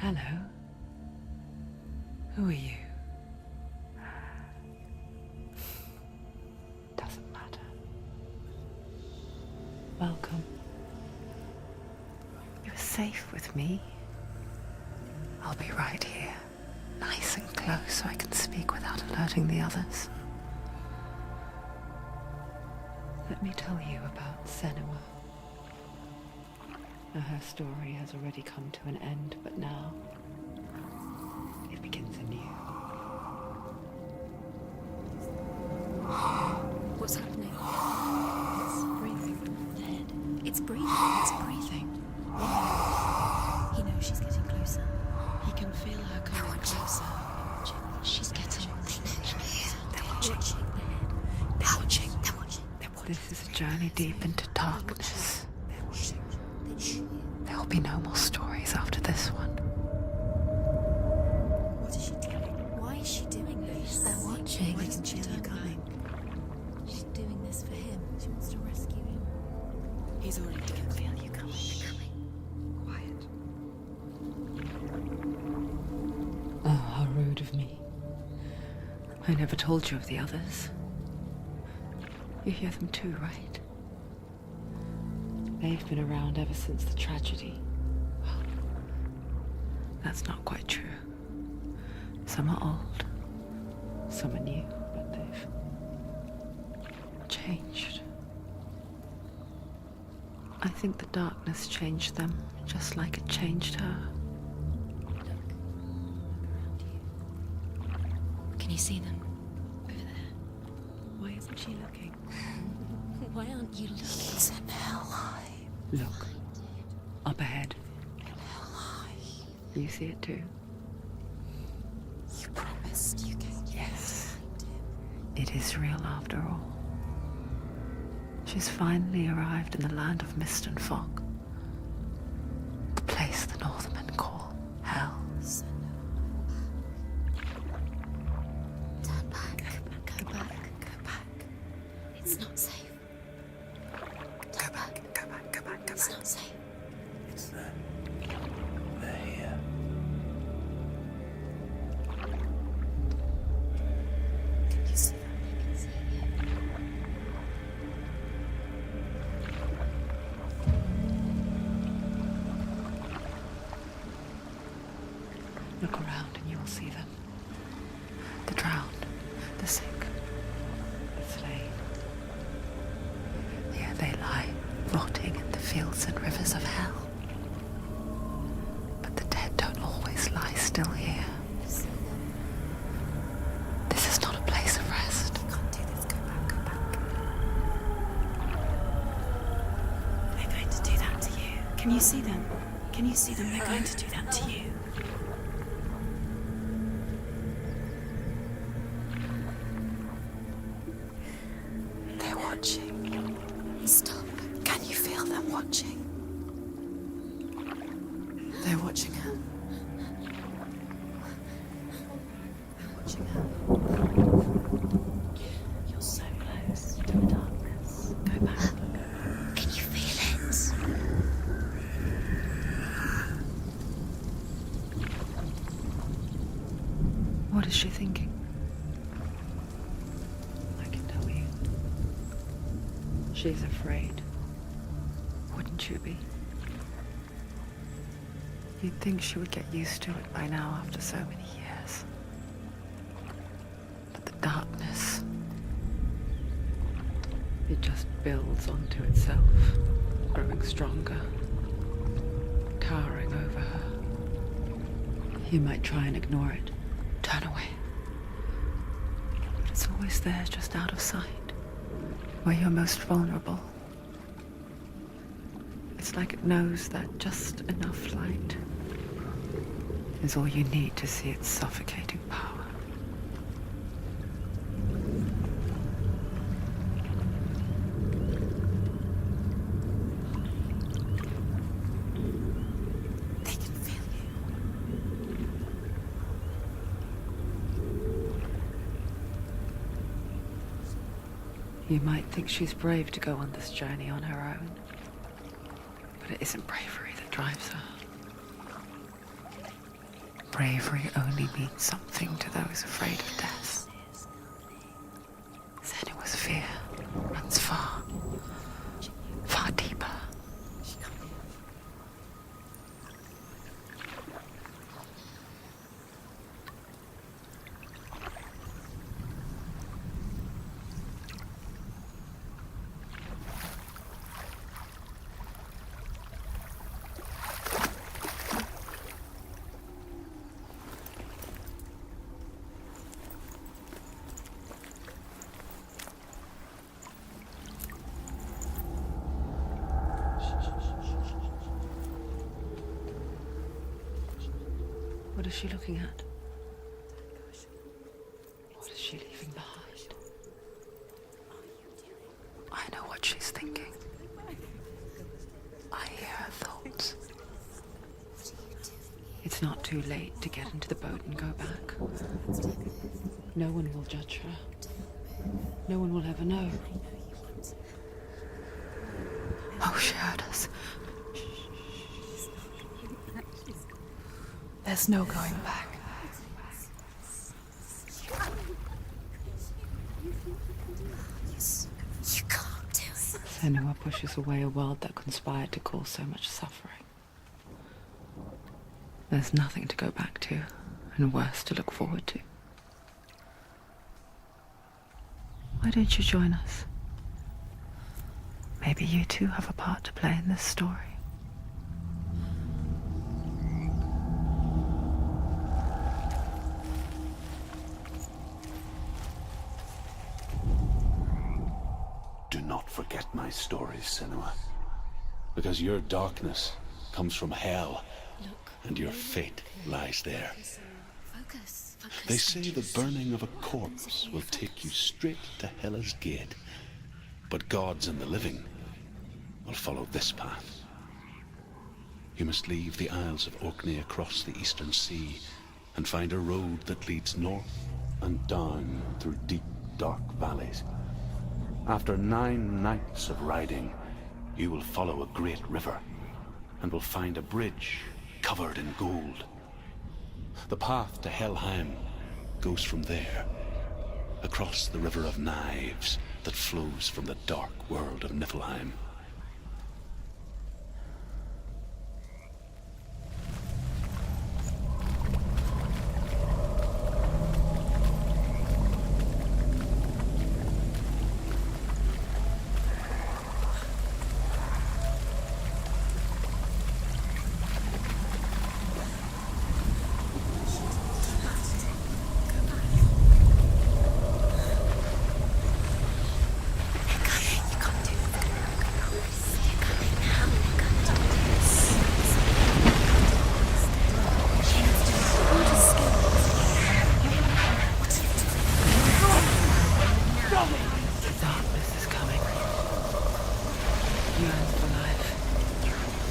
Hello. Who are you? Doesn't matter. Welcome. You're safe with me. I'll be right here, nice and close so I can speak without alerting the others. Let me tell you about Senua. Now, her story has already come to an end, but now it begins anew. What's happening? It's breathing. The head. It's breathing. It's breathing. He knows she's getting closer. He can feel her coming closer. She's getting closer. They're watching. They're watching. They're watching. This is a journey deep into darkness. They're watching. There will be no more stories after this one. What is she doing? Why is she doing this? They're watching. Why doesn't she turn coming? She's doing this for him. She wants to rescue him. He's already dead. I can feel you coming. Quiet. Oh, how rude of me. I never told you of the others. You hear them too, right? They've been around ever since the tragedy. Well, that's not quite true. Some are old, some are new, but they've changed. I think the darkness changed them, just like it changed her. Can you see them? Over there. Why isn't she looking? Why aren't you looking? It's in Helheim. Look, up ahead. Helheim. You see it too? You promised you came. Yes. It is real after all. She's finally arrived in the land of mist and fog. The place the Northmen call Hell. Turn back. Go back. Go back. It's not safe. Go back, go back, go back, go It's back. not safe. It's them. They're here. Can you see them? I can see you. Look around and you will see them. The drowned, the sick, the slain. Here they lie, rotting in the fields and rivers of hell. But the dead don't always lie still here. This is not a place of rest. You can't do this. Go back. Go back. They're going to do that to you. Can you see them? Can you see them? They're going to do that to you. They're watching. Stop. Can you feel them watching? They're watching her. They're watching her. You're so close to the darkness. Go back. Can you feel it? What is she thinking? I can tell you. She's afraid. Wouldn't you be? You'd think she would get used to it by now after so many years. But the darkness, it just builds onto itself, growing stronger, towering over her. You might try and ignore it, turn away. But it's always there, just out of sight, where you're most vulnerable. It's like it knows that just enough light is all you need to see its suffocating power. They can feel you. You might think she's brave to go on this journey on her own, but it isn't bravery that drives her. bravery only means something to those afraid of death. Senua's fear runs far, far deeper. What is she looking at? What is she leaving behind? I know what she's thinking. I hear her thoughts. It's not too late to get into the boat and go back. No one will judge her. No one will ever know. Oh, she heard us. There's no going back. You can't do it. Senua pushes away a world that conspired to cause so much suffering. There's nothing to go back to, and worse to look forward to. Why don't you join us? Maybe you too have a part to play in this story. Do not forget my stories, Senua. Because your darkness comes from hell, and your fate lies there. Focus. They say the burning of a corpse will take you straight to Hela's gate. But gods and the living will follow this path. You must leave the Isles of Orkney across the eastern sea and find a road that leads north and down through deep, dark valleys. After 9 nights of riding, you will follow a great river and will find a bridge covered in gold. The path to Helheim goes from there, across the River of Knives that flows from the dark world of Niflheim.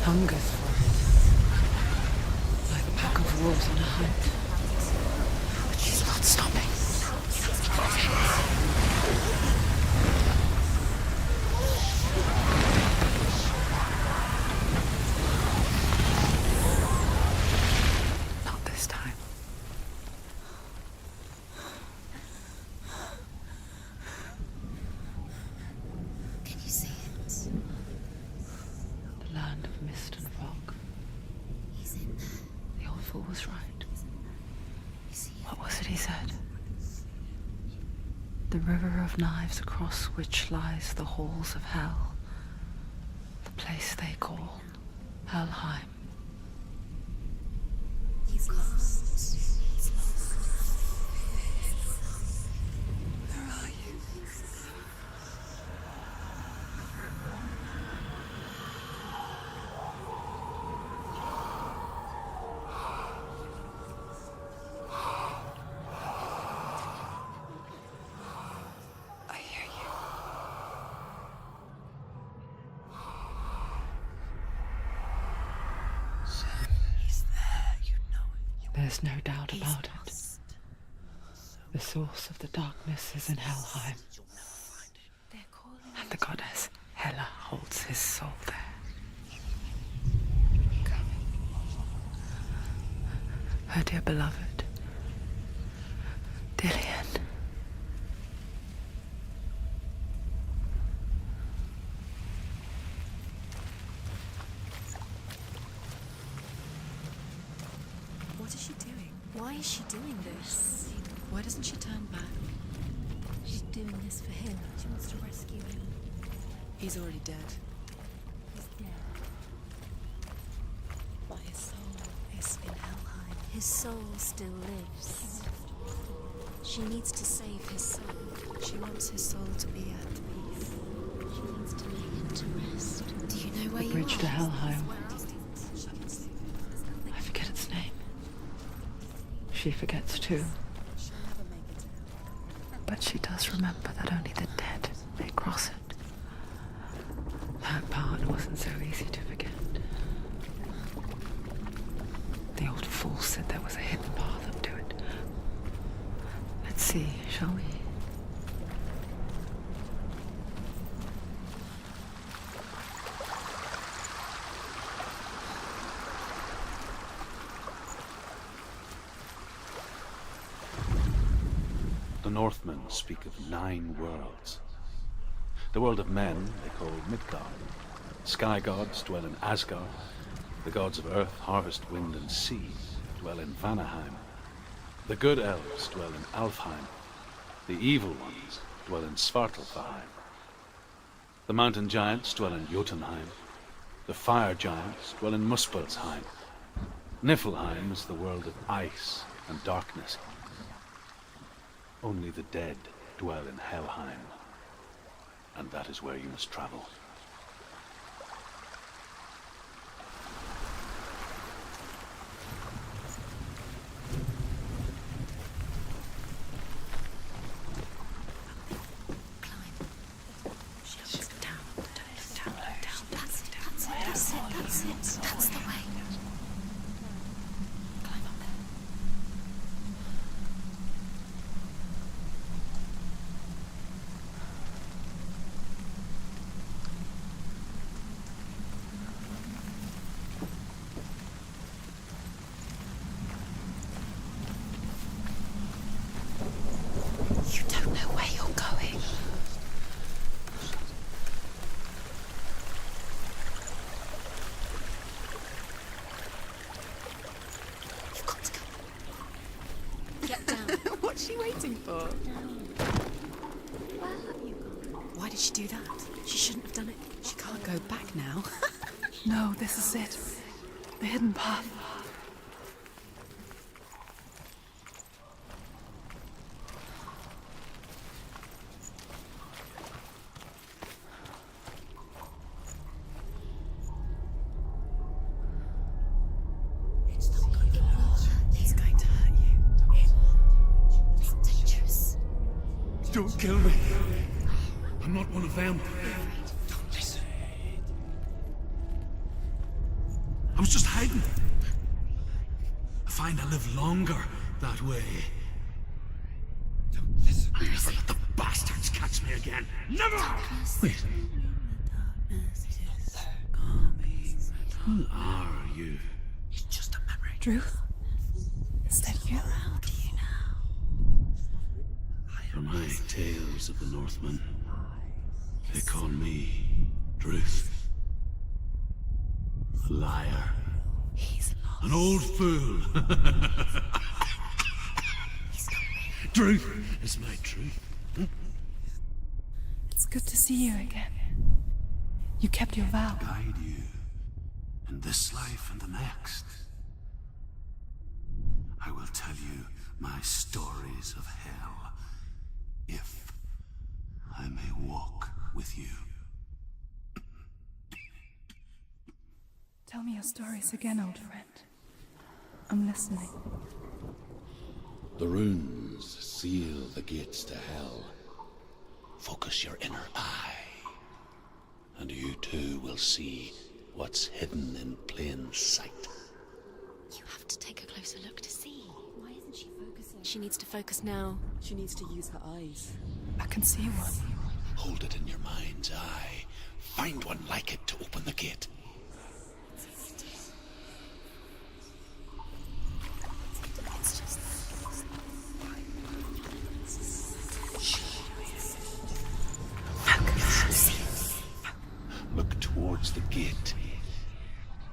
Hungers for it, like a pack of wolves on a hunt. But she's not stopping. Not this time. Can you see it? Land of mist and fog. He's in there. The old fool was right. You see it? What was it he said? The river of knives across which lies the halls of hell. The place they call Helheim. He's lost. He's lost. Where are you? I hear you. He's there, you know it. There's no doubt He's about it. lost. The source of the darkness is in Helheim, You'll never find it. They're calling and the goddess Hela holds his soul there. her dear beloved, Dillian. What is she doing? Why is she doing this? Why doesn't she turn back? She's doing this for him. She wants to rescue him. He's already dead. He's dead. But his soul is in Helheim. His soul still lives. She needs to save his soul. She wants his soul to be at peace. She needs to lay him to rest. Do you know where The you bridge are? to Helheim. Where are things? I forget its name. She forgets too. She'll never make it to But she does remember that only the dead may cross it. That part wasn't so easy to forget. The old fool said there was a hidden path up to it. Let's see, shall we? The Northmen speak of 9 worlds. The world of men they call Midgard. Sky gods dwell in Asgard. The gods of earth, harvest, wind, and sea dwell in Vanaheim. The good elves dwell in Alfheim. The evil ones dwell in Svartalfheim. The mountain giants dwell in Jotunheim. The fire giants dwell in Muspelheim. Niflheim is the world of ice and darkness. Only the dead dwell in Helheim, and that is where you must travel. That's the way. climb up there. You don't know where you're going. You've got to go. Get down. What's she waiting for? Where have you gone? Why did she do that? She shouldn't have done it. She can't go back now. No, this is it. The hidden path. He's going to hurt you. It's dangerous. Don't kill me. I'm not one of them. Don't listen. I was just hiding. I find I live longer that way. Don't listen. I'll never let the bastards catch me again. Never! Wait. Who are you? It's just a memory. Druth? Is that you? How do you now? From my tales of the Northmen, they call me Druth. A liar. He's lost. An old fool. Truth is my truth. It's good to see you again. You kept your vow. Guide you in this life and the next. I will tell you my stories of hell, if I may walk with you. Tell me your stories again, old friend. I'm listening. The runes seal the gates to hell. Focus your inner eye, and you too will see what's hidden in plain sight. You have to take a closer look to see. Why isn't she focusing? She needs to focus now. She needs to use her eyes. I can see one. Hold it in your mind's eye. Find one like it to open the gate. towards the gate,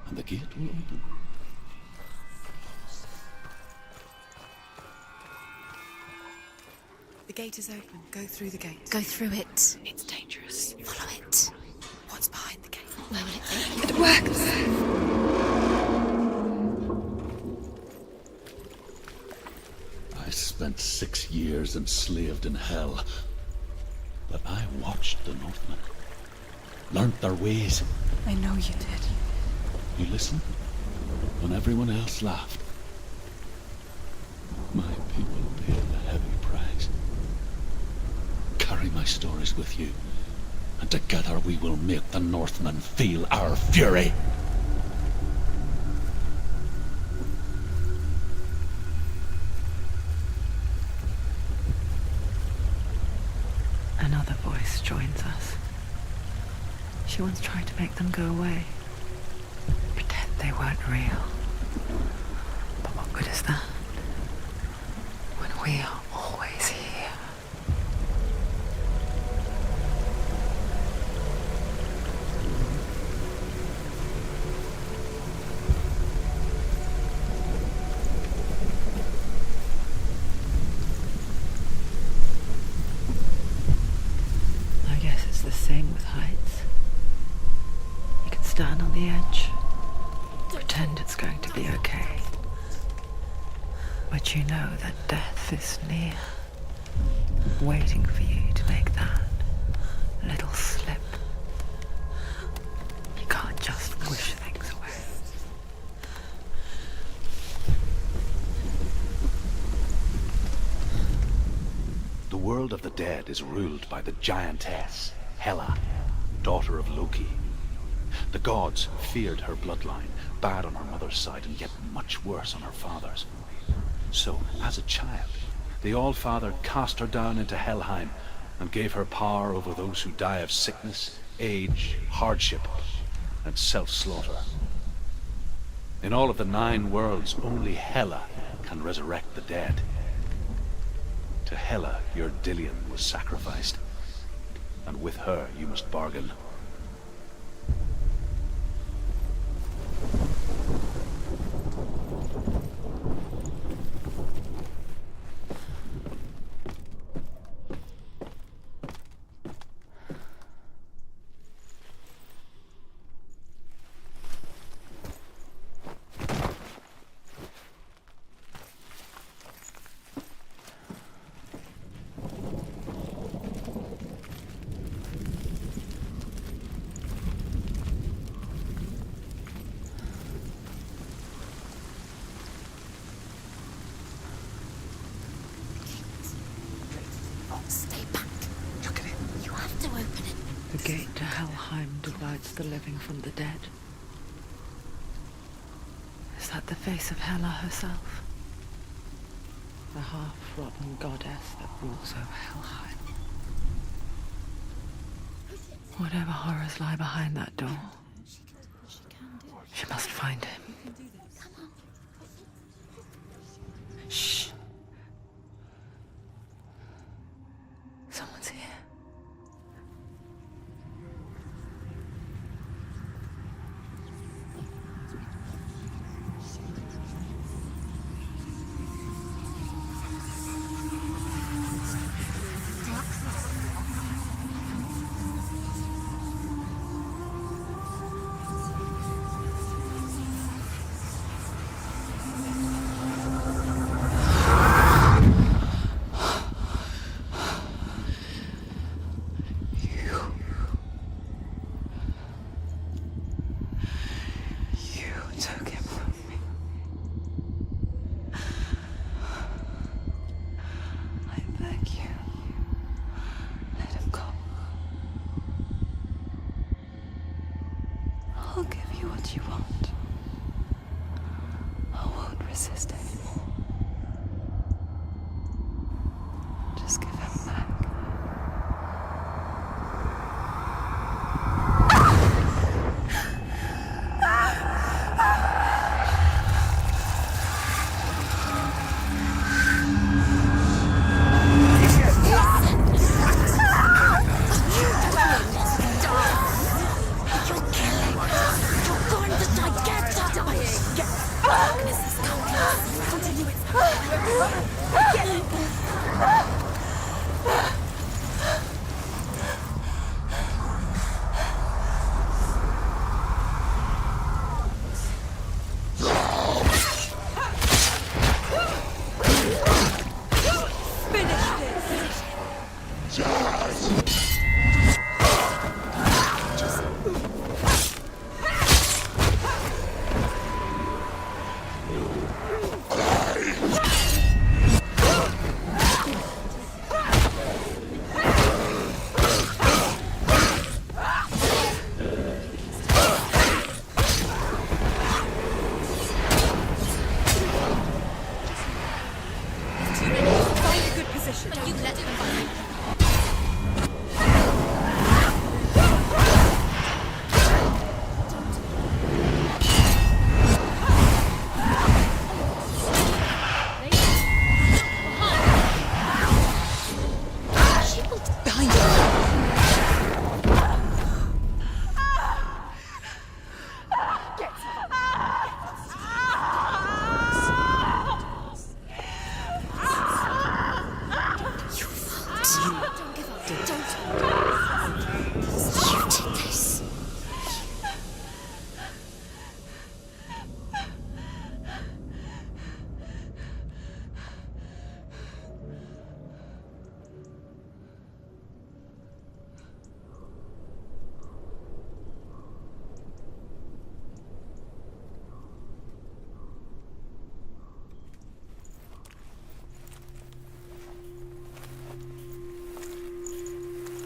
and the gate will open. The gate is open. Go through the gate. Go through it. It's dangerous. Follow it. What's behind the gate? Where will it take you? It works! I spent 6 years enslaved in hell, but I watched the Northmen, learnt their ways. I know you did. You listened when everyone else laughed. My people paid a heavy price. Carry my stories with you, and together we will make the Northmen feel our fury. Another voice joins us. She once tried to make them go away. Pretend they weren't real. But what good is that? When we are always here. I guess it's the same with heights. You can stand on the edge, pretend it's going to be okay. But you know that death is near, waiting for you to make that little slip. You can't just wish things away. The world of the dead is ruled by the giantess, Hela, daughter of Loki. The gods feared her bloodline, bad on her mother's side and yet much worse on her father's. So, as a child, the All-Father cast her down into Helheim and gave her power over those who die of sickness, age, hardship, and self-slaughter. In all of the 9 worlds, only Hela can resurrect the dead. To Hela, your Dillion was sacrificed, and with her you must bargain. Stay back. Look at it. You have to open it. The gate to Helheim divides the living from the dead. Is that the face of Hela herself? The half-rotten goddess that rules over Helheim. Whatever horrors lie behind that door, she must find him. Shh. Someone's here. I'll give you what you want. I won't resist anymore. Just give him back. You're killing.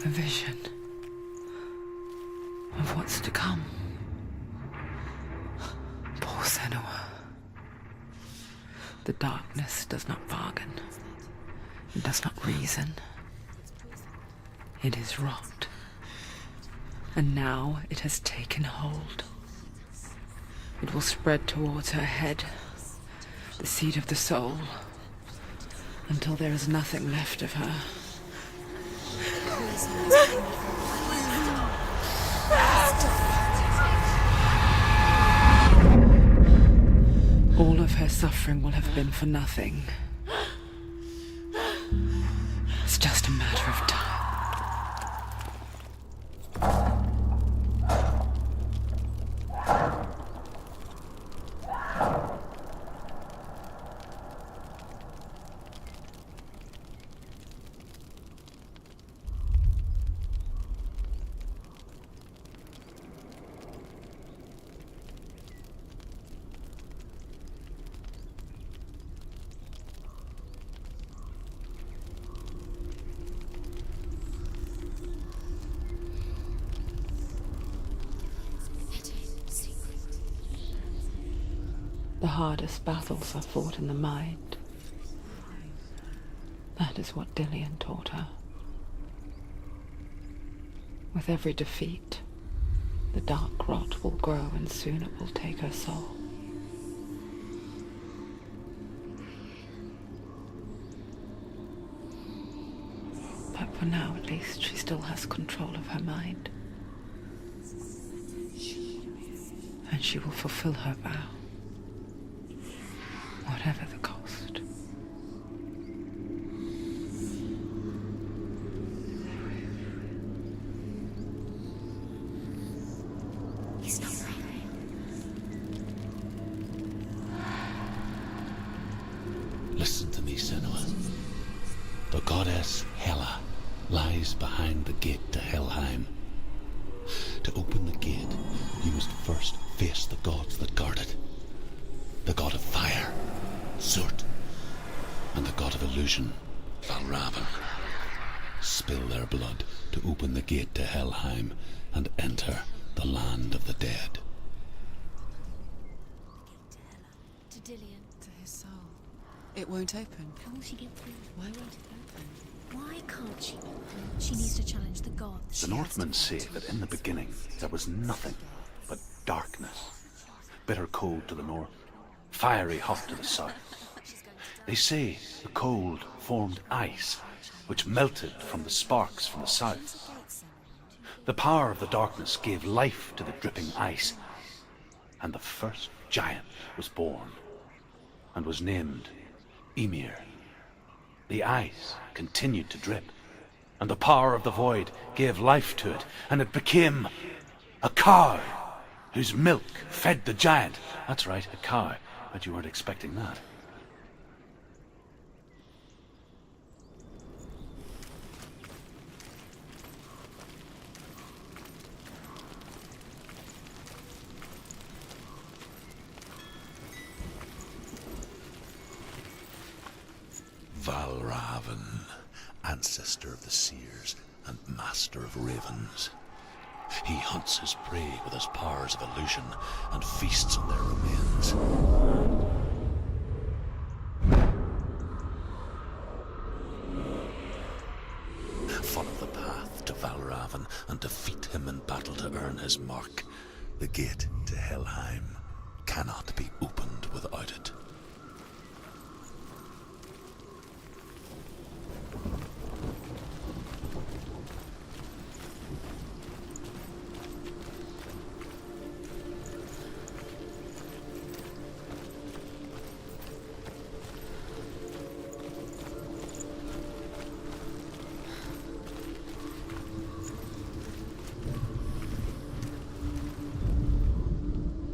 A vision of what's to come. Poor Senua. The darkness does not bargain. It does not reason. It is rot. And now it has taken hold. It will spread towards her head, the seat of the soul, until there is nothing left of her. All of her suffering will have been for nothing. It's just a matter of time. The hardest battles are fought in the mind. That is what Dillian taught her. With every defeat, the dark rot will grow and soon it will take her soul. But for now, at least, she still has control of her mind. And she will fulfill her vow. Whatever the cost. He's not right. Listen to me, Senua. The goddess Hela lies behind the gate to Helheim. To open the gate, you must first face the gods that guard it. The god of fire, Surt, and the god of illusion, Valravan. Spill their blood to open the gate to Helheim and enter the land of the dead. To Dillian. To his soul. It won't open. How will she get through? Why won't it open? Why can't she open? She needs to challenge the gods. The Northmen say that in the beginning there was nothing but darkness. Bitter cold to the north, fiery hot to the south. They say the cold formed ice, which melted from the sparks from the south. The power of the darkness gave life to the dripping ice, and the first giant was born, and was named Ymir. The ice continued to drip, and the power of the void gave life to it, and it became a cow, whose milk fed the giant. That's right, a cow. Bet you weren't expecting that. Valravn, ancestor of the seers and master of ravens. He hunts his prey with his powers of illusion and feasts on their remains. Follow the path to Valravn and defeat him in battle to earn his mark. The gate to Helheim cannot be opened without it.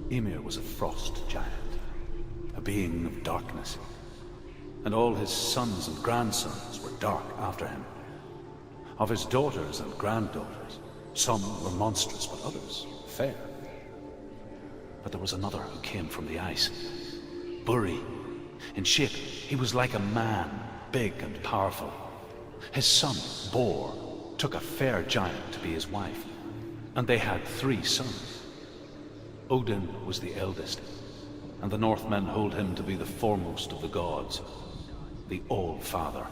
Ymir was a frost giant, a being of darkness, and all his sons and grandsons were dark after him. Of his daughters and granddaughters, some were monstrous, but others fair. But there was another who came from the ice, Buri. In shape, he was like a man, big and powerful. His son, Bor, took a fair giant to be his wife, and they had 3 sons. Odin was the eldest, and the Northmen hold him to be the foremost of the gods, the All-Father.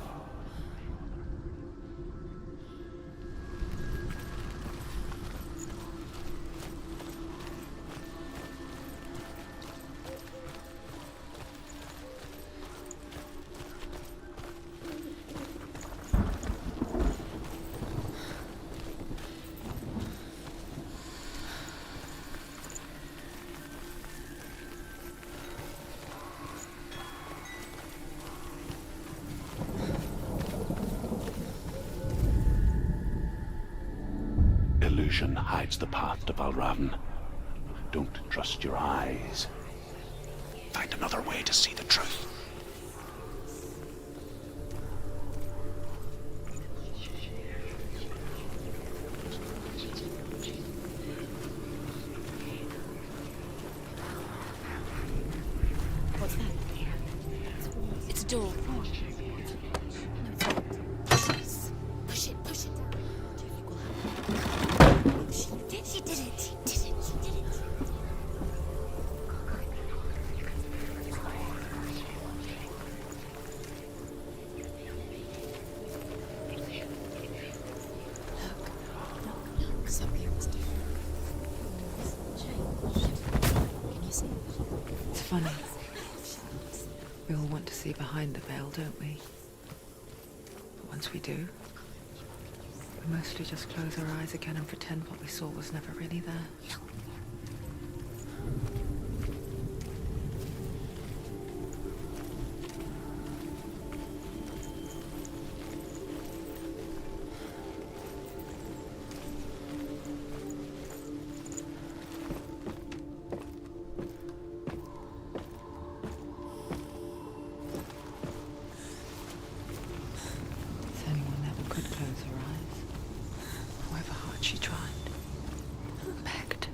Illusion hides the path to Valravn. Don't trust your eyes. Find another way to see the truth. What's that? It's a door. Push it, push it. Do you think we'll have... She did it. She did it. She did it. Look, something was different. Can you see it? It's funny. We all want to see behind the veil, don't we? But once we do, we mostly just close our eyes again and pretend what we saw was never really there. Senua never could close her eyes, however hard she tried. Begged.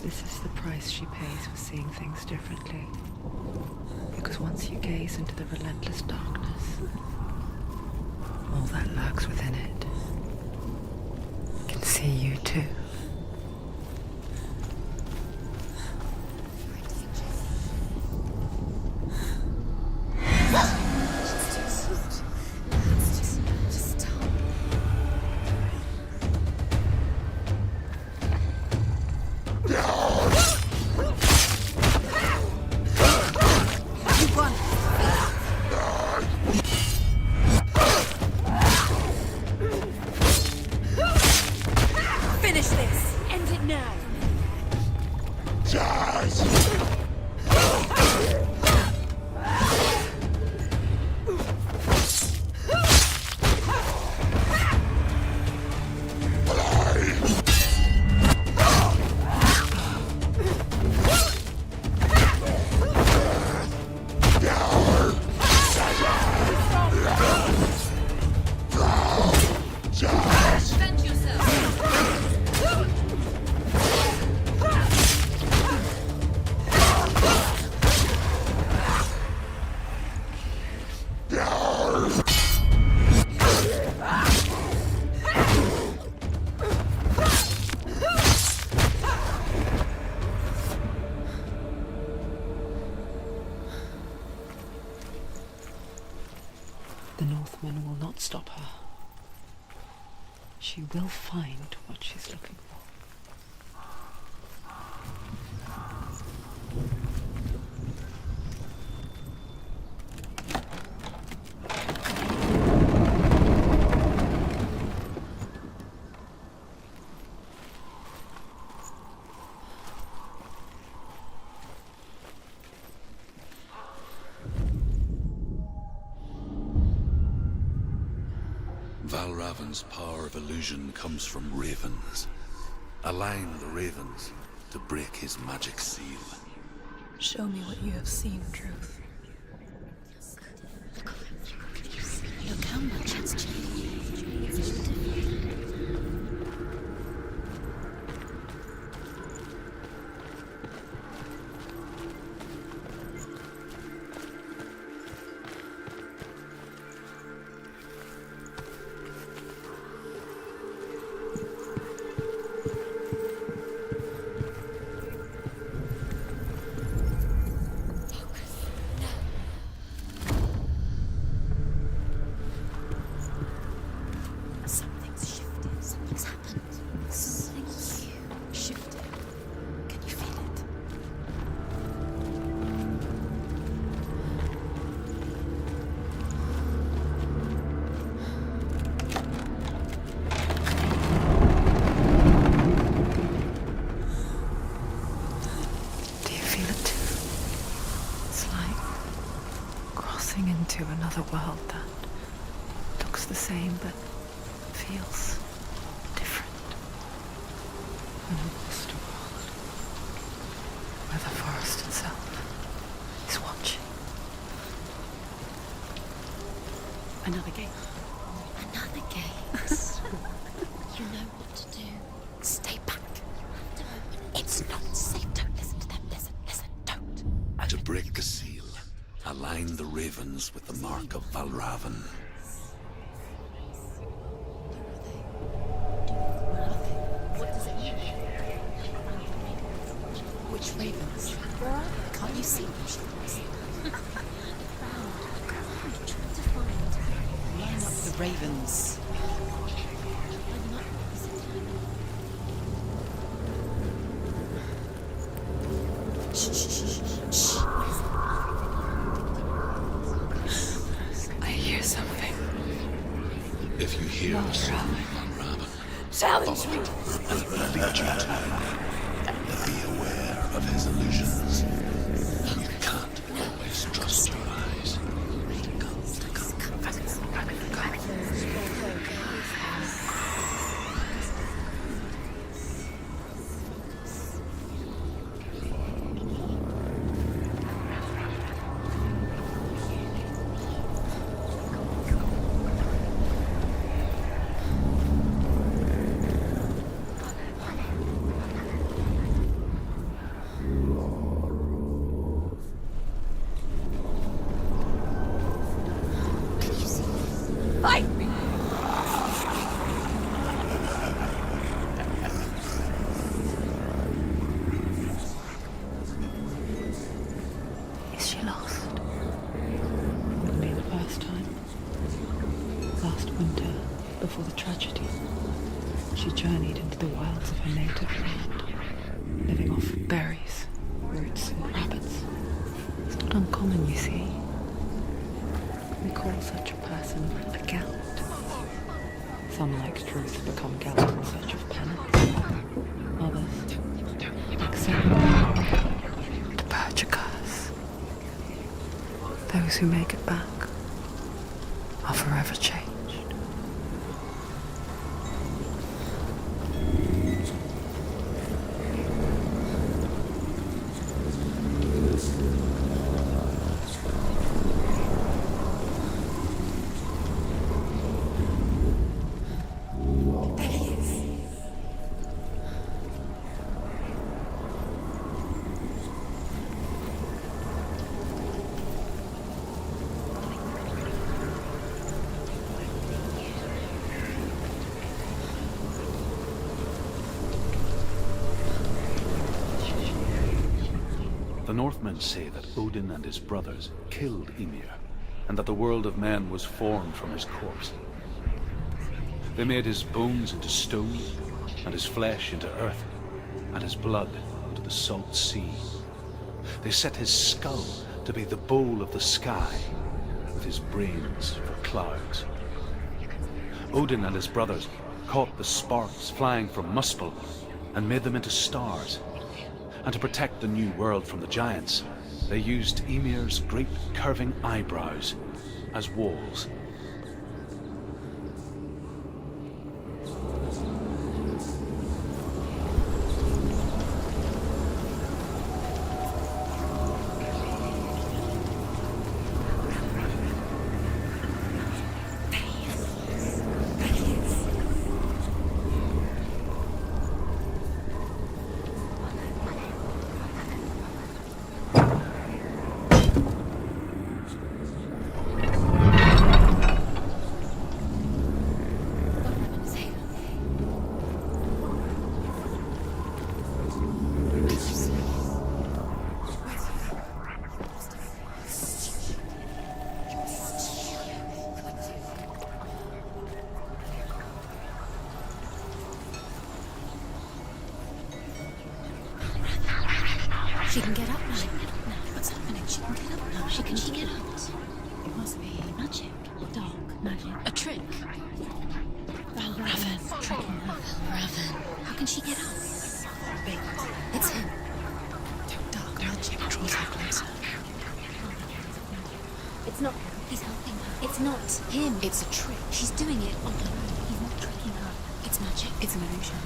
This is the price she pays for seeing things differently. Because once you gaze into the relentless darkness, all that lurks within it can see you too. Just stop. Northmen will not stop her. She will find what she's looking for. Valravan's power of illusion comes from ravens. Align the ravens to break his magic seal. Show me what you have seen, Truth. Look how much it's changed. Something's shifted. Something's happened. Something's shifted. Can you feel it? Do you feel it too? It's like crossing into another world that looks the same but feels different. An underworld where the forest itself is watching. Another gate. Another gate. You know what to do. Stay back. It's not safe. Don't listen to them. Listen, don't. To break the seal, align the ravens with the mark of Valravan. What does it mean? Which ravens? Where are they? Can't you see them? I'm trying to find. Line up the ravens. I'm not Shh. I hear something. If you hear the song of Valravan, Challenge me. and it will lead you to him. Be aware of his illusions. You can't always trust your eyes. Fight me! Is she lost? Wouldn't be the first time. Last winter, before the tragedy, she journeyed into the wilds of her native land, living off berries, roots, and rabbits. It's not uncommon, you see. We call such a person a gallant. Some, like Truth, become gallant in search of penance. Others, like Senua, to purge a curse. Those who make it back are forever changed. The Northmen say that Odin and his brothers killed Ymir and that the world of men was formed from his corpse. They made his bones into stone, and his flesh into earth, and his blood into the salt sea. They set his skull to be the bowl of the sky, with his brains for clouds. Odin and his brothers caught the sparks flying from Muspel and made them into stars. And to protect the new world from the giants, they used Ymir's great curving eyebrows as walls. She can get up now. No, what's happening? She can get up now. She can get out. It must be magic. Dark magic. A trick. Raven. Tricking her. Raven. How can she get out? Bait. It's him. Dark magic draws her closer. It's not him. He's helping her. It's not him. It's a trick. She's doing it on her own. He's not tricking her. It's magic. It's an illusion.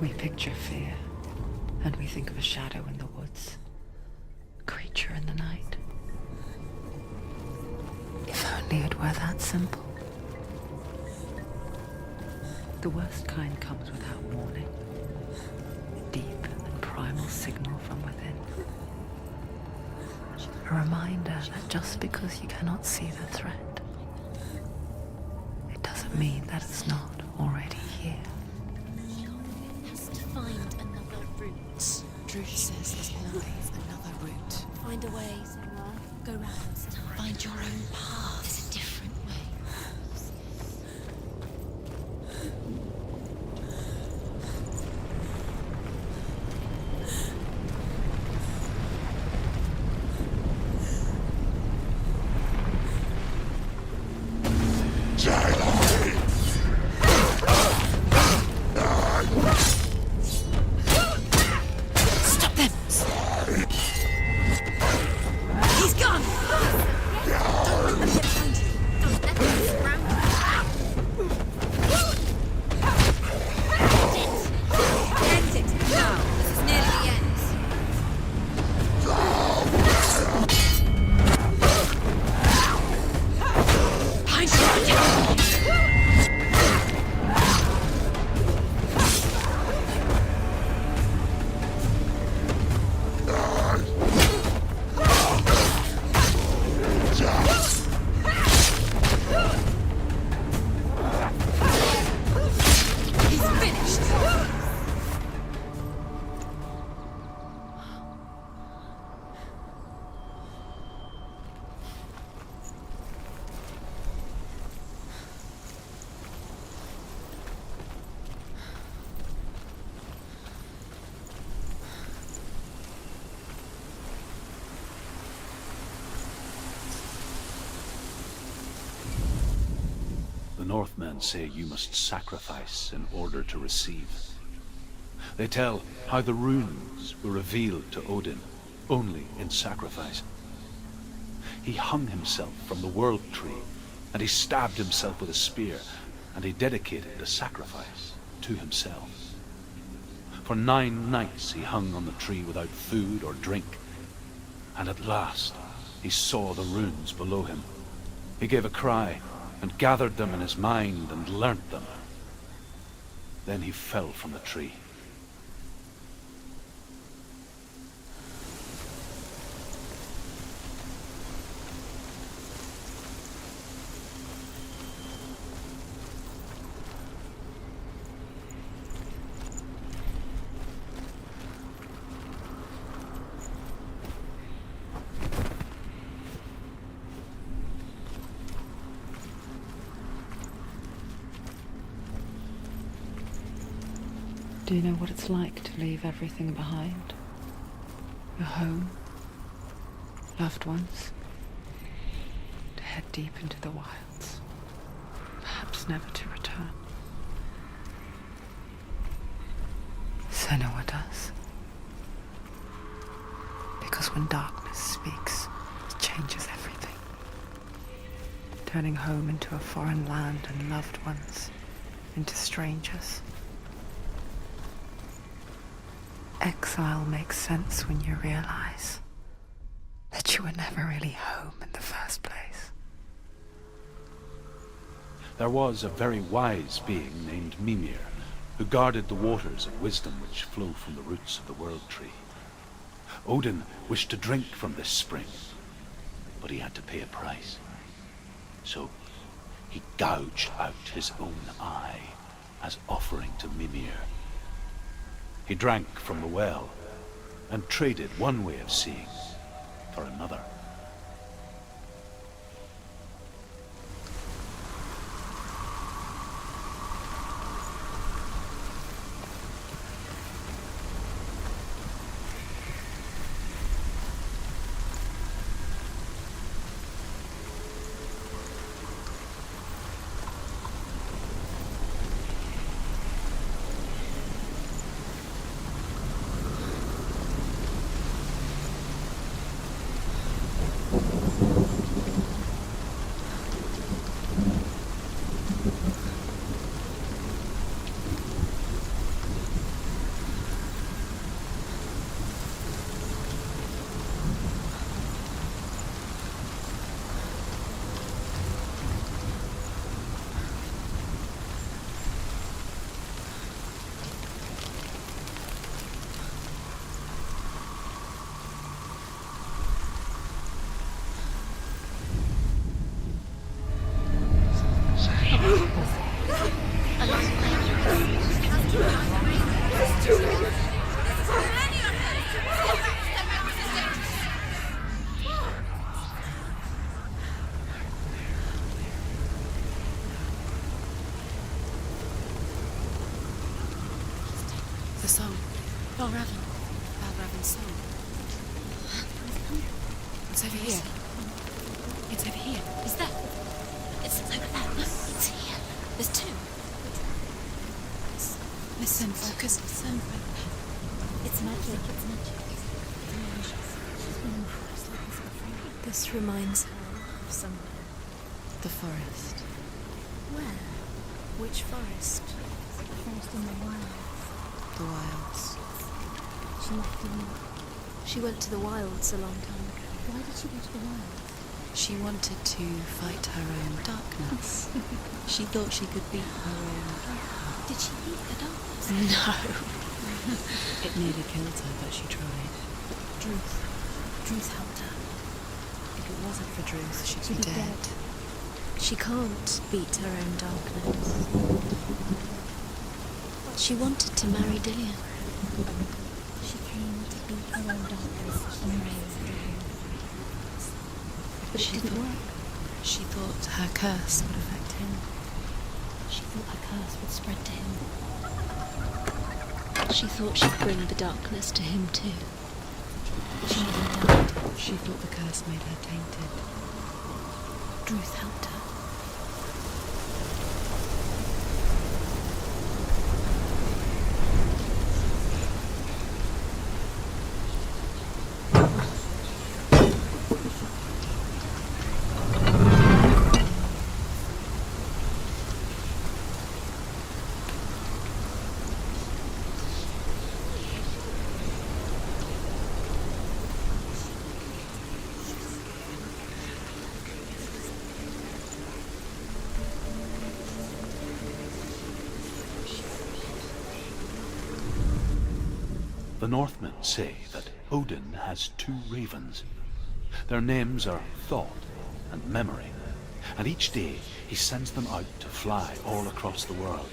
We picture fear, and we think of a shadow in the woods, a creature in the night. If only it were that simple. The worst kind comes without warning. Deep and primal signal from within. A reminder that just because you cannot see the threat, it doesn't mean that it's not already here. Find another route. Druid says there's always another route. Find a way, Senua. Go round. Find your own path. There's a different way. Northmen say you must sacrifice in order to receive. They tell how the runes were revealed to Odin only in sacrifice. He hung himself from the world tree, and he stabbed himself with a spear, and he dedicated the sacrifice to himself. For 9 nights he hung on the tree without food or drink, and at last he saw the runes below him. He gave a cry, and gathered them in his mind and learnt them. Then he fell from the tree. Do you know what it's like to leave everything behind? Your home, loved ones, to head deep into the wilds, perhaps never to return. Senua does. Because when darkness speaks, it changes everything, turning home into a foreign land and loved ones into strangers. Exile makes sense when you realize that you were never really home in the first place. There was a very wise being named Mimir, who guarded the waters of wisdom which flow from the roots of the world tree. Odin wished to drink from this spring, but he had to pay a price. So he gouged out his own eye as offering to Mimir. He drank from the well, and traded one way of seeing for another. The song. Balraven's song. It's over here. It's over here. Is that? It's over there. It's here. There's 2. Listen, focus. Listen. It's magic. It's magic. This reminds her of somewhere. The forest. Where? Which forest? The forest in the wild. The wilds. She went to the wilds a long time ago. Why did she go to the wilds? She wanted to fight her own darkness. She thought she could beat her own. Did she beat the darkness? No. It nearly killed her, but she tried. Druth helped her. If it wasn't for Druth, she'd be dead. She can't beat her own darkness. She wanted to marry Dillian. She came to beat her own darkness and marry Dillian. But it didn't work. She thought her curse would affect him. She thought her curse would spread to him. She thought she'd bring the darkness to him too. She nearly died. She thought the curse made her tainted. Druth helped her. The Northmen say that Odin has 2 ravens. Their names are Thought and Memory, and each day he sends them out to fly all across the world.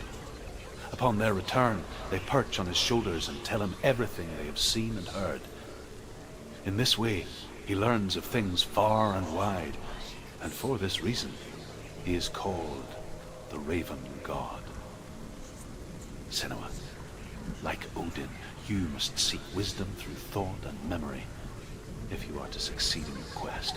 Upon their return, they perch on his shoulders and tell him everything they have seen and heard. In this way, he learns of things far and wide, and for this reason, he is called the Raven God. Senua, like Odin, you must seek wisdom through thought and memory if you are to succeed in your quest.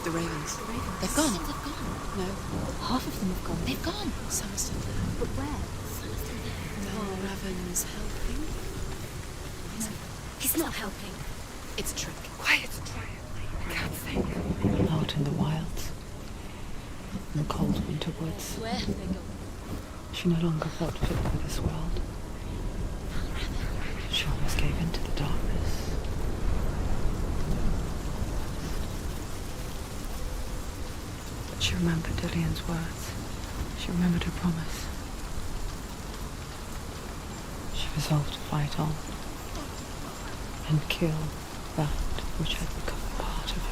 The ravens. They've gone. No. Half of them have gone. They've gone. Some are still there. But where? No, Raven's helping. He's not helping. It's a trick. Quiet. I can't think. Out in the wilds, in the cold winter woods, Where have they gone? she no longer felt fit for this world. She almost gave in to the darkness. But she remembered Dillian's words. She remembered her promise. She resolved to fight on and kill that which had become a part of her.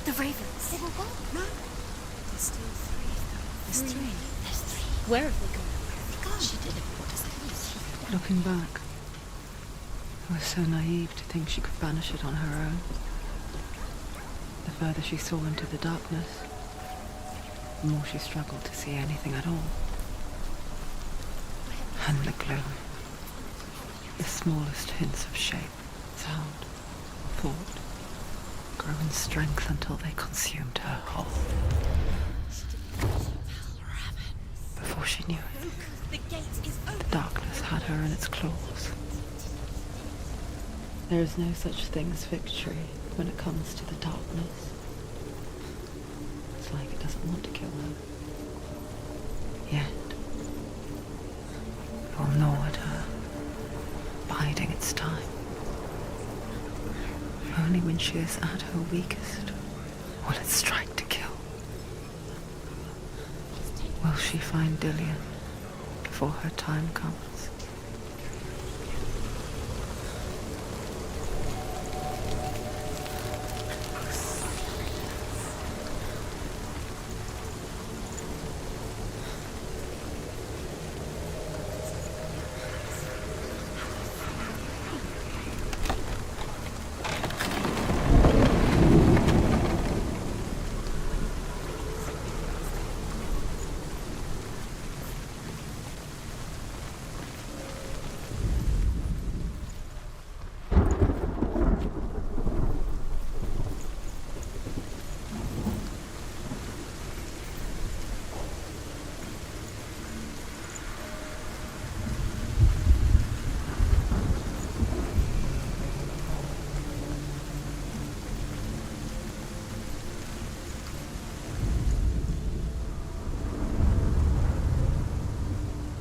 The ravens. They've all gone. No. There's still 3. There's 3. There's 3. Where have they gone? She did it. What does that mean? Looking back, I was so naive to think she could banish it on her own. The further she saw into the darkness, the more she struggled to see anything at all. And the gloom, the smallest hints of shape, sound, thought, grow in strength until they consumed her whole. Before she knew it, The gate is open. darkness had her in its claws. There is no such thing as victory when it comes to the darkness. It's like it doesn't want to kill her. Yet, it will gnaw at her, biding its time. Only when she is at her weakest will it strike to kill. she find Dillian before her time comes?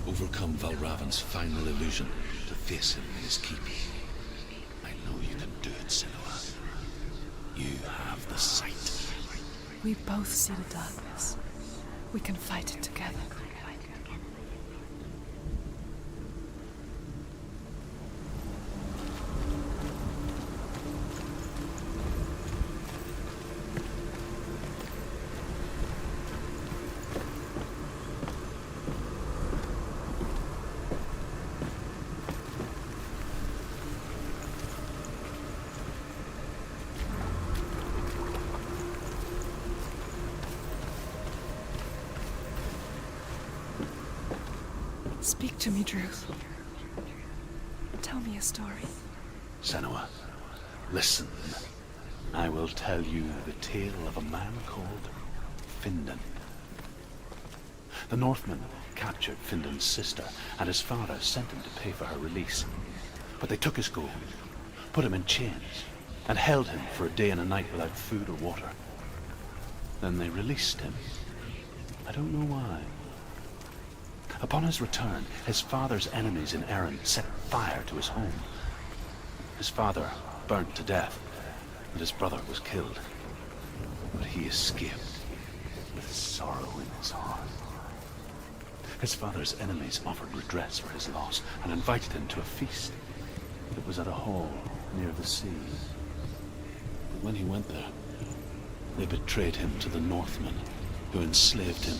Overcome Valravan's final illusion to face him in his keep. I know you can do it, Senua. You have the sight. We both see the darkness. We can fight it together. Speak to me, Druth. Tell me a story. Senua, listen. I will tell you the tale of a man called Findan. The Northmen captured Findan's sister, and his father sent him to pay for her release. But they took his gold, put him in chains, and held him for a day and a night without food or water. Then they released him. I don't know why. Upon his return, his father's enemies in Erin set fire to his home. His father burnt to death, and his brother was killed. But he escaped with sorrow in his heart. His father's enemies offered redress for his loss and invited him to a feast. It was at a hall near the sea. But when he went there, they betrayed him to the Northmen, who enslaved him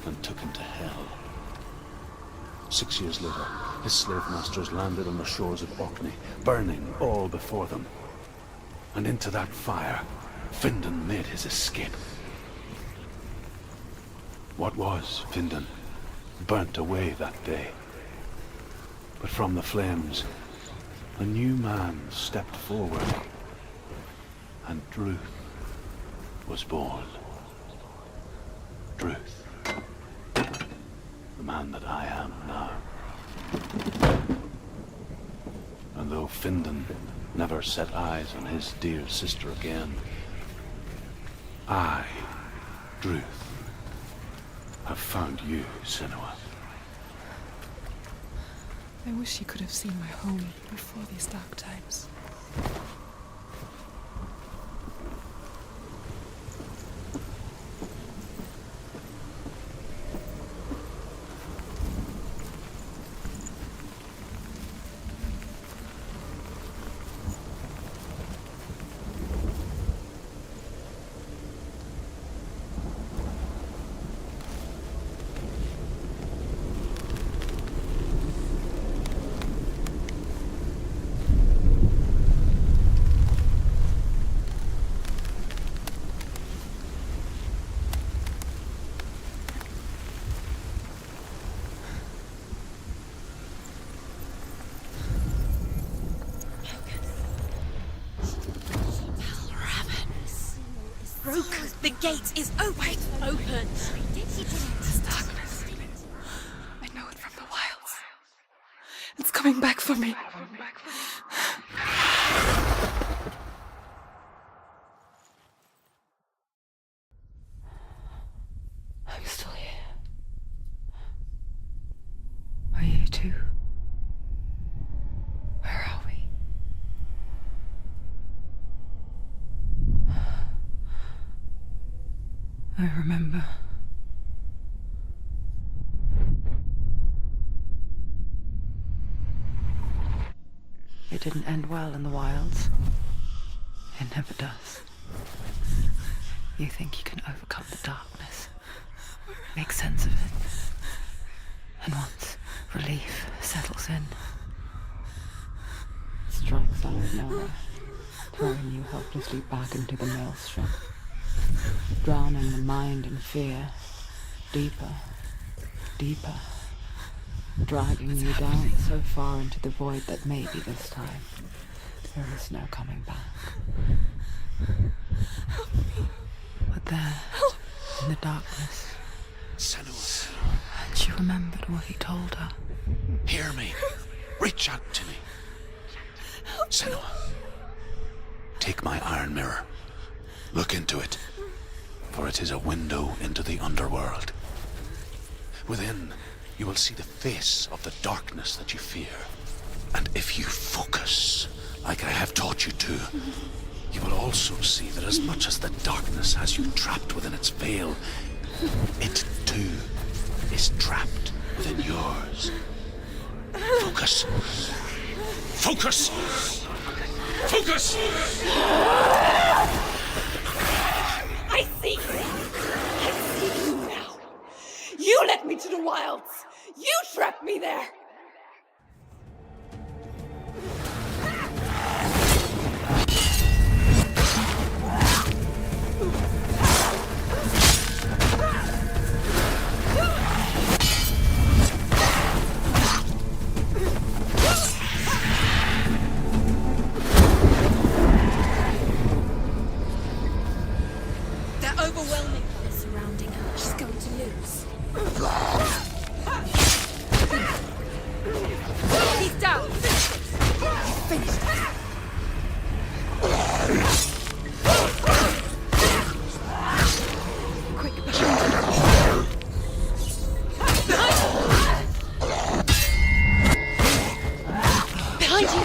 and took him to hell. 6 years later, his slave masters landed on the shores of Orkney, burning all before them. And into that fire, Findan made his escape. What was Findan burnt away that day. But from the flames, a new man stepped forward, and Druth was born. Druth. The man that I am now. And though Findan never set eyes on his dear sister again, I, Druth, have found you, Senua. I wish you could have seen my home before these dark times. Broken. The gate is open. Open. This darkness. I know it from the wilds. It's coming back for me. I'm still here. Are you too? Where are we? I remember it didn't end well in the wilds. It never does. You think you can overcome the darkness, make sense of it, and once relief settles in, it strikes out of nowhere, throwing you helplessly back into the maelstrom, drowning the mind in fear, deeper, deeper, dragging you down so far into the void that maybe this time there is no coming back. But there, in the darkness, Senua, she remembered what he told her. hear me. Reach out to me. Senua, take my iron mirror. Look into it, for it is a window into the underworld. Within, you will see the face of the darkness that you fear. And if you focus, like I have taught you to, you will also see that as much as the darkness has you trapped within its veil, it too is trapped within yours. Focus. Focus! Focus! I see you! I see you now! You led me to the wilds! You trapped me there! They're overwhelming. They're surrounding her. She's going to lose. He's down. Finish it. Quick, behind you.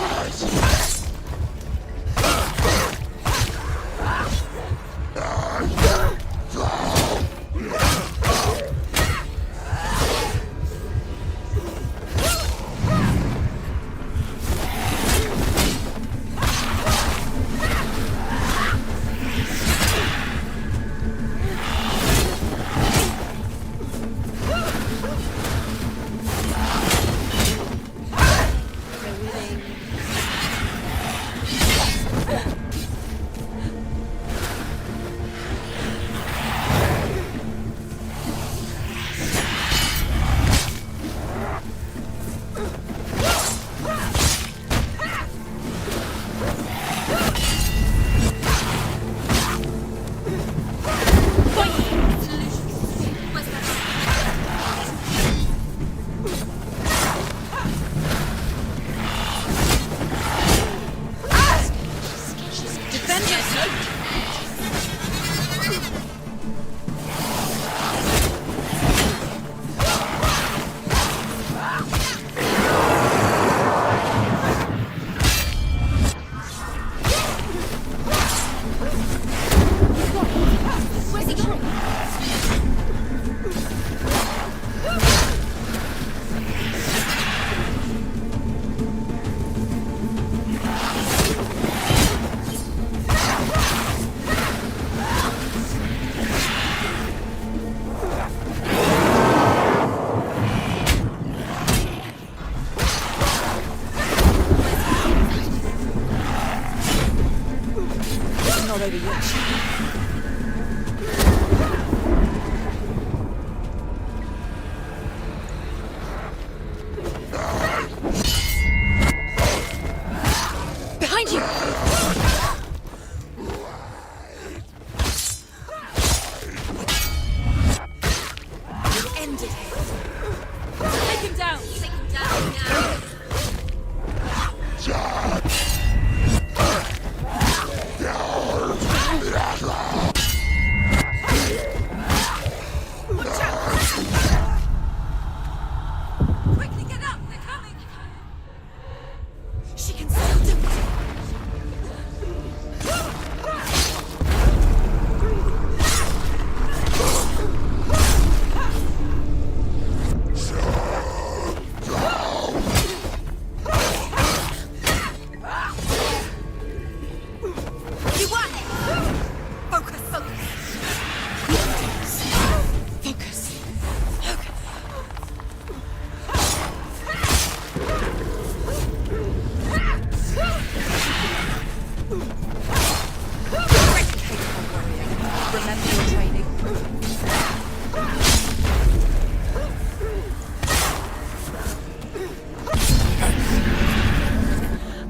your training.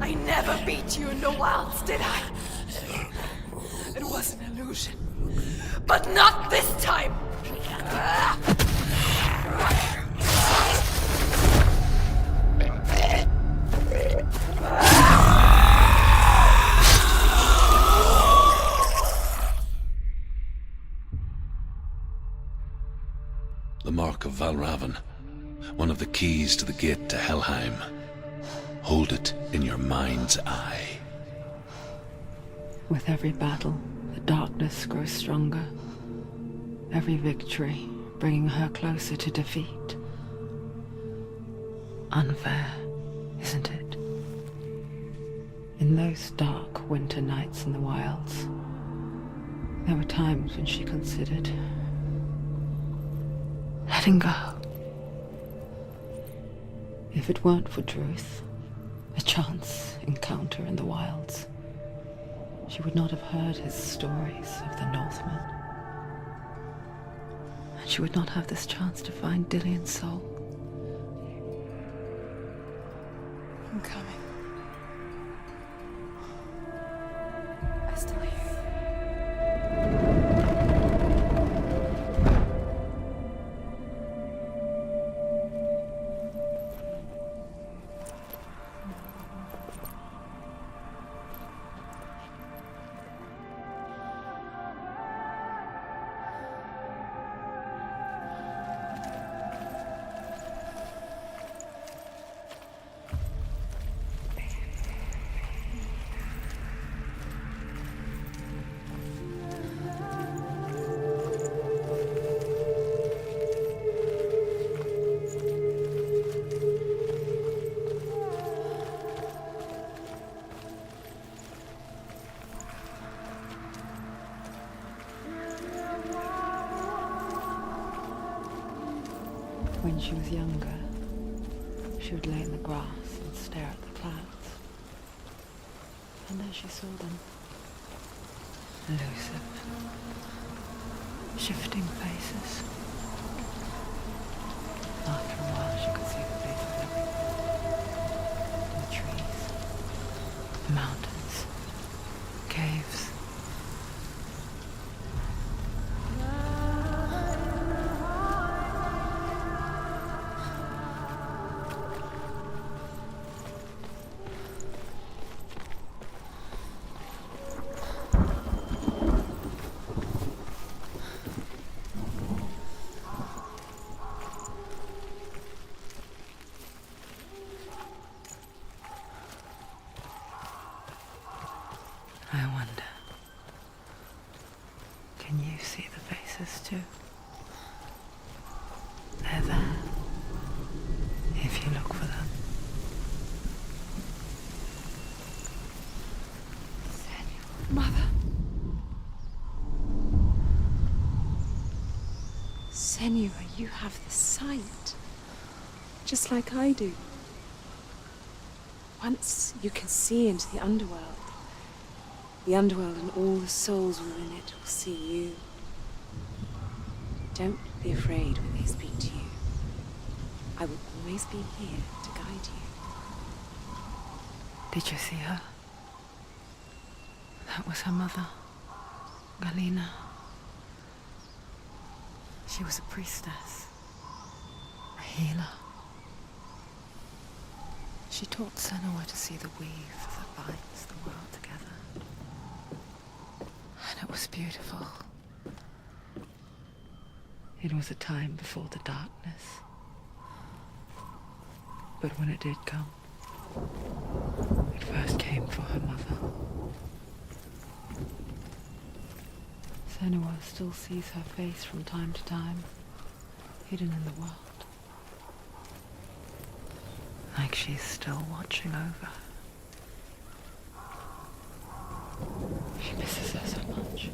I never beat you in the wilds, did I? It was an illusion. But not this time! The mark of Valravn, one of the keys to the gate to Helheim. Hold it in your mind's eye. With every battle, the darkness grows stronger. Every victory bringing her closer to defeat. Unfair, isn't it? In those dark winter nights in the wilds, there were times when she considered letting go. If it weren't for Druth, a chance encounter in the wilds, she would not have heard his stories of the Northmen. And she would not have this chance to find Dillion's soul. I'm coming. I still hear you. When she was younger, she would lay in the grass and stare at the clouds. And as she saw them, elusive, shifting faces. After a while, she could see the face of everything. The trees, the mountains, caves. I wonder, can you see the faces too? They're there, if you look for them. Mother? Senua, you have the sight. Just like I do. Once you can see into the underworld. The underworld and all the souls within it will see you. Don't be afraid when they speak to you. I will always be here to guide you. Did you see her? That was her mother, Galina. She was a priestess, a healer. She taught Senua to see the weave that binds the world together. And it was beautiful. It was a time before the darkness. But when it did come, it first came for her mother. Senua still sees her face from time to time, hidden in the world. Like she's still watching over her. She misses her so much.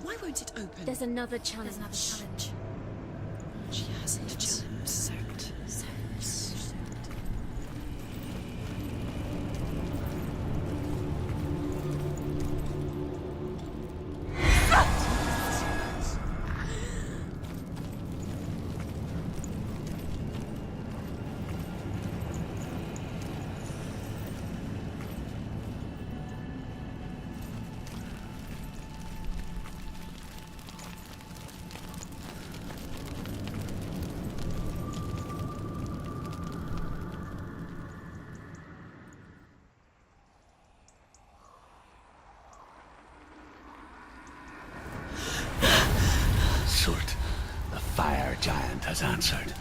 Why won't it open? There's another challenge. She hasn't just soaked. Surt, the fire giant, has answered.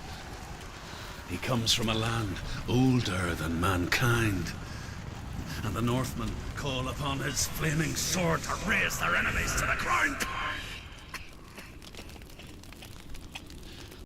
He comes from a land older than mankind, and the Northmen call upon his flaming sword to raise their enemies to the ground.